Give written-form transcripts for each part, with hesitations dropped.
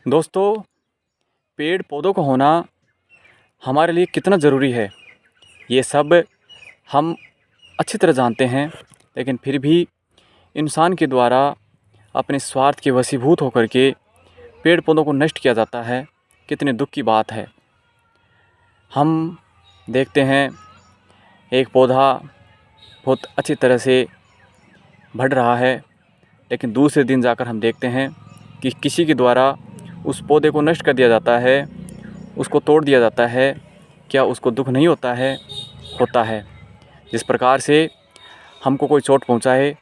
दोस्तों, पेड़ पौधों का होना हमारे लिए कितना ज़रूरी है, ये सब हम अच्छी तरह जानते हैं। लेकिन फिर भी इंसान के द्वारा अपने स्वार्थ के वशीभूत होकर के पेड़ पौधों को नष्ट किया जाता है। कितने दुख की बात है। हम देखते हैं एक पौधा बहुत अच्छी तरह से बढ़ रहा है, लेकिन दूसरे दिन जाकर हम देखते हैं कि किसी के द्वारा उस पौधे को नष्ट कर दिया जाता है, उसको तोड़ दिया जाता है। क्या उसको दुख नहीं होता है? होता है। जिस प्रकार से हमको कोई चोट पहुंचाए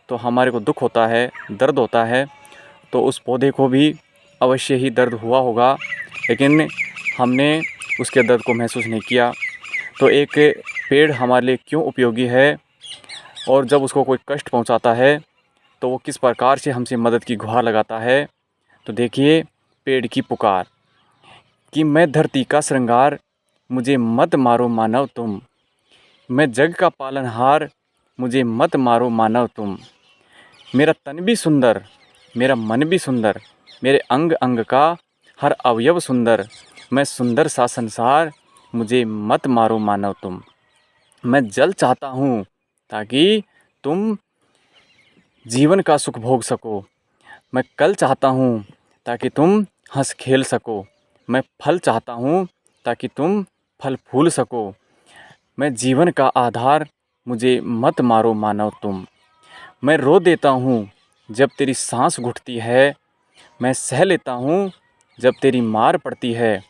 तो हमारे को दुख होता है, दर्द होता है, तो उस पौधे को भी अवश्य ही दर्द हुआ होगा, लेकिन हमने उसके दर्द को महसूस नहीं किया। तो एक पेड़ हमारे लिए क्यों उपयोगी है, और जब उसको कोई कष्ट पहुंचाता है तो वो किस प्रकार से हमसे मदद की गुहार लगाता है। तो देखिए पेड़ की पुकार कि मैं धरती का श्रृंगार, मुझे मत मारो मानव तुम। मैं जग का पालनहार, मुझे मत मारो मानव तुम। मेरा तन भी सुंदर, मेरा मन भी सुंदर, मेरे अंग अंग का हर अवयव सुंदर। मैं सुंदर सा संसार, मुझे मत मारो मानव तुम। मैं जल चाहता हूँ ताकि तुम जीवन का सुख भोग सको। मैं कल चाहता हूँ ताकि तुम हंस खेल सको। मैं फल चाहता हूँ ताकि तुम फल फूल सको। मैं जीवन का आधार, मुझे मत मारो मानव तुम। मैं रो देता हूँ जब तेरी सांस घुटती है। मैं सह लेता हूँ जब तेरी मार पड़ती है।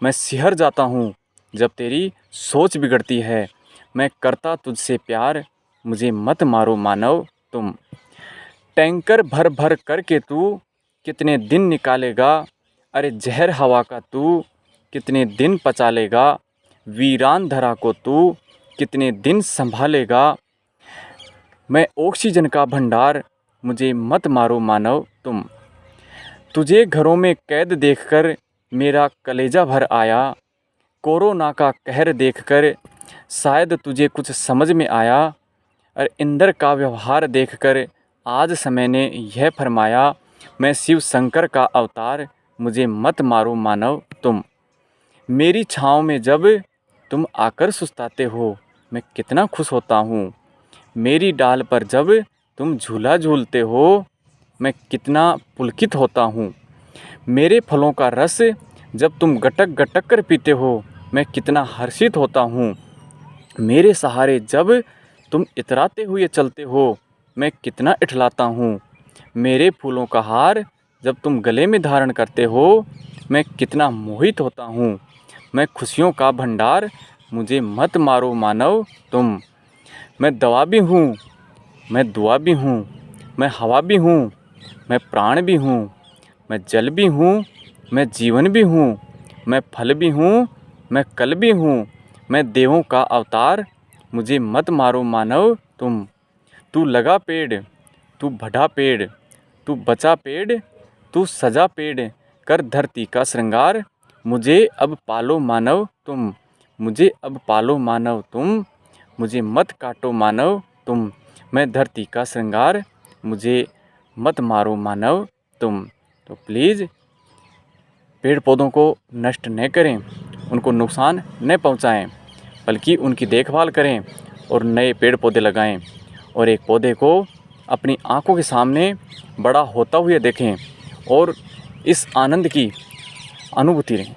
मैं सिहर जाता हूँ जब तेरी सोच बिगड़ती है। मैं करता तुझसे प्यार, मुझे मत मारो मानव तुम। टैंकर भर भर करके तू कितने दिन निकालेगा। अरे जहर हवा का तू कितने दिन पचा लेगा। वीरान धरा को तू कितने दिन संभालेगा। मैं ऑक्सीजन का भंडार, मुझे मत मारो मानव तुम। तुझे घरों में कैद देखकर मेरा कलेजा भर आया। कोरोना का कहर देखकर शायद तुझे कुछ समझ में आया। और इंद्र का व्यवहार देखकर आज समय ने यह फरमाया, मैं शिव शंकर का अवतार, मुझे मत मारो मानव तुम। मेरी छाँव में जब तुम आकर सुस्ताते हो, मैं कितना खुश होता हूँ। मेरी डाल पर जब तुम झूला झूलते हो, मैं कितना पुलकित होता हूँ। मेरे फलों का रस जब तुम गटक गटक कर पीते हो, मैं कितना हर्षित होता हूँ। मेरे सहारे जब तुम इतराते हुए चलते हो, मैं कितना इठलाता हूँ। मेरे फूलों का हार जब तुम गले में धारण करते हो, मैं कितना मोहित होता हूँ। मैं खुशियों का भंडार, मुझे मत मारो मानव तुम। मैं दवा भी हूँ, मैं दुआ भी हूँ, मैं हवा भी हूँ, मैं प्राण भी हूँ, मैं जल भी हूँ, मैं जीवन भी हूँ, मैं फल भी हूँ, मैं कल भी हूँ। मैं देवों का अवतार, मुझे मत मारो मानव तुम। तू लगा पेड़, तू बढ़ा पेड़, तू बचा पेड़, तू सजा पेड़, कर धरती का श्रृंगार, मुझे अब पालो मानव तुम। मुझे अब पालो मानव तुम, मुझे मत काटो मानव तुम। मैं धरती का श्रृंगार, मुझे मत मारो मानव तुम। तो प्लीज़ पेड़ पौधों को नष्ट न करें, उनको नुकसान न पहुंचाएं, बल्कि उनकी देखभाल करें और नए पेड़ पौधे लगाएं और एक पौधे को अपनी आंखों के सामने बड़ा होता हुआ देखें और इस आनंद की अनुभूति लें।